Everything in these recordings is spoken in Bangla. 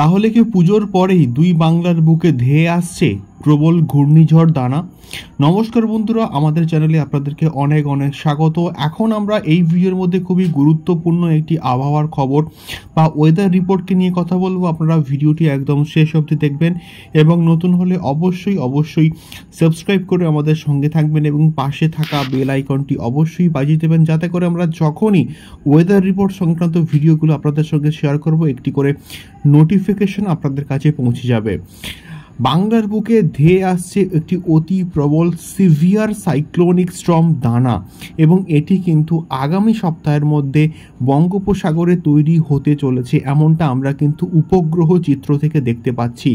তাহলে কি পুজোর পরেই দুই বাংলার বুকে ধেয়ে আসছে প্রবল ঘূর্ণিঝড় দানা? নমস্কার বন্ধুরা, আমাদের চ্যানেলে আপনাদেরকে অনেক অনেক স্বাগত। এখন আমরা এই ভিডিওর মধ্যে খুবই গুরুত্বপূর্ণ একটি আবহাওয়ার খবর বা ওয়েদার রিপোর্টকে নিয়ে কথা বলবো। আপনারা ভিডিওটি একদম শেষ অবধি দেখবেন এবং নতুন হলে অবশ্যই সাবস্ক্রাইব করে আমাদের সঙ্গে থাকবেন এবং পাশে থাকা বেল আইকনটি অবশ্যই বাজিয়ে দেবেন, যাতে করে আমরা যখনই ওয়েদার রিপোর্ট সংক্রান্ত ভিডিওগুলো আপনাদের সঙ্গে শেয়ার করব একটি করে নোটিফিকেশন আপনাদের কাছে পৌঁছে যাবে। বাংলার বুকে ধেয়ে আসছে একটি অতি প্রবল সিভিয়ার সাইক্লোনিক স্টর্ম দানা এবং এটি কিন্তু আগামী সপ্তাহের মধ্যে বঙ্গোপসাগরে তৈরি হতে চলেছে, এমনটা আমরা কিন্তু উপগ্রহ চিত্র থেকে দেখতে পাচ্ছি।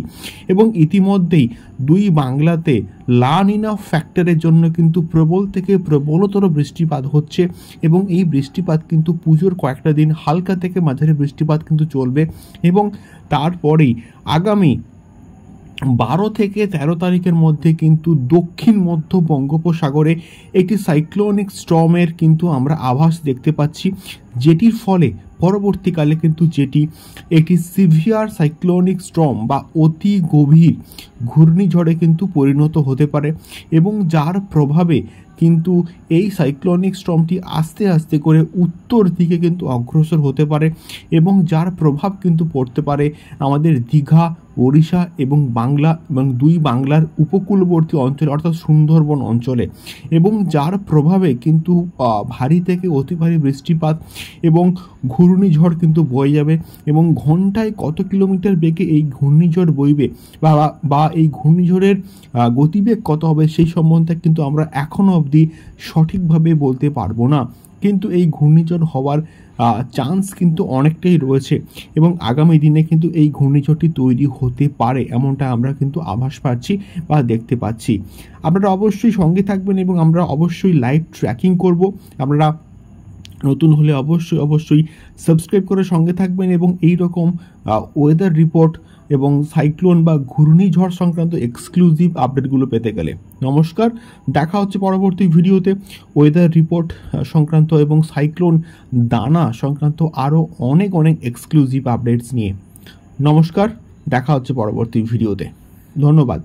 এবং ইতিমধ্যেই দুই বাংলাতে লা নিনা ফ্যাক্টরের জন্য কিন্তু প্রবল থেকে প্রবলতর বৃষ্টিপাত হচ্ছে এবং এই বৃষ্টিপাত কিন্তু পুজোর কয়েকটা দিন হালকা থেকে মাঝারি বৃষ্টিপাত কিন্তু চলবে এবং তারপরেই আগামী 12 থেকে 13 তারিখের মধ্যে কিন্তু দক্ষিণ মধ্য বঙ্গোপসাগরে একটি সাইক্লোনিক স্টর্মের কিন্তু আমরা আভাস দেখতে পাচ্ছি, যেটির ফলে পরবর্তীকালে কিন্তু যেটি একটি সিভিয়ার সাইক্লোনিক স্টর্ম বা অতি গভীর ঘূর্ণিঝড়ে কিন্তু পরিণত হতে পারে এবং যার প্রভাবে কিন্তু এই সাইক্লোনিক স্টর্মটি আস্তে আস্তে করে উত্তর দিকে কিন্তু অগ্রসর হতে পারে এবং যার প্রভাব কিন্তু পড়তে পারে আমাদের দীঘা, ওড়িশা এবং বাংলা এবং দুই বাংলার উপকূলবর্তী অঞ্চলে অর্থাৎ সুন্দরবন অঞ্চলে, এবং যার প্রভাবে কিন্তু ভারী থেকে অতি ভারী বৃষ্টিপাত এবং ঘূর্ণিঝড় কিন্তু বয়ে যাবে এবং ঘন্টায় কত কিলোমিটার বেগে এই ঘূর্ণিঝড় বইবে বা এই ঘূর্ণিঝড়ের গতিবেগ কত হবে সেই সম্বন্ধে কিন্তু আমরা এখনও অবধি সঠিকভাবে বলতে পারবো না, কিন্তু এই ঘূর্ণিঝড় হওয়ার চান্স কিন্তু অনেকটাই রয়েছে এবং আগামী দিনে কিন্তু এই ঘূর্ণিঝড়টি তৈরি হতে পারে, এমনটা আমরা কিন্তু আভাস পাচ্ছি বা দেখতে পাচ্ছি। আপনারা অবশ্যই সঙ্গে থাকবেন এবং আমরা অবশ্যই লাইভ ট্র্যাকিং করব। আপনারা নতুন হলে অবশ্যই সাবস্ক্রাইব করে সঙ্গে থাকবেন এবং এই রকম ওয়েদার রিপোর্ট এবং সাইক্লোন বা ঘূর্ণিঝড় সংক্রান্ত এক্সক্লুসিভ আপডেটগুলো পেতে গেলে নমস্কার, দেখা হচ্ছে পরবর্তী ভিডিওতে ওয়েদার রিপোর্ট সংক্রান্ত এবং সাইক্লোন দানা সংক্রান্ত আরও অনেক এক্সক্লুসিভ আপডেটস নিয়ে। নমস্কার, দেখা হচ্ছে পরবর্তী ভিডিওতে। ধন্যবাদ।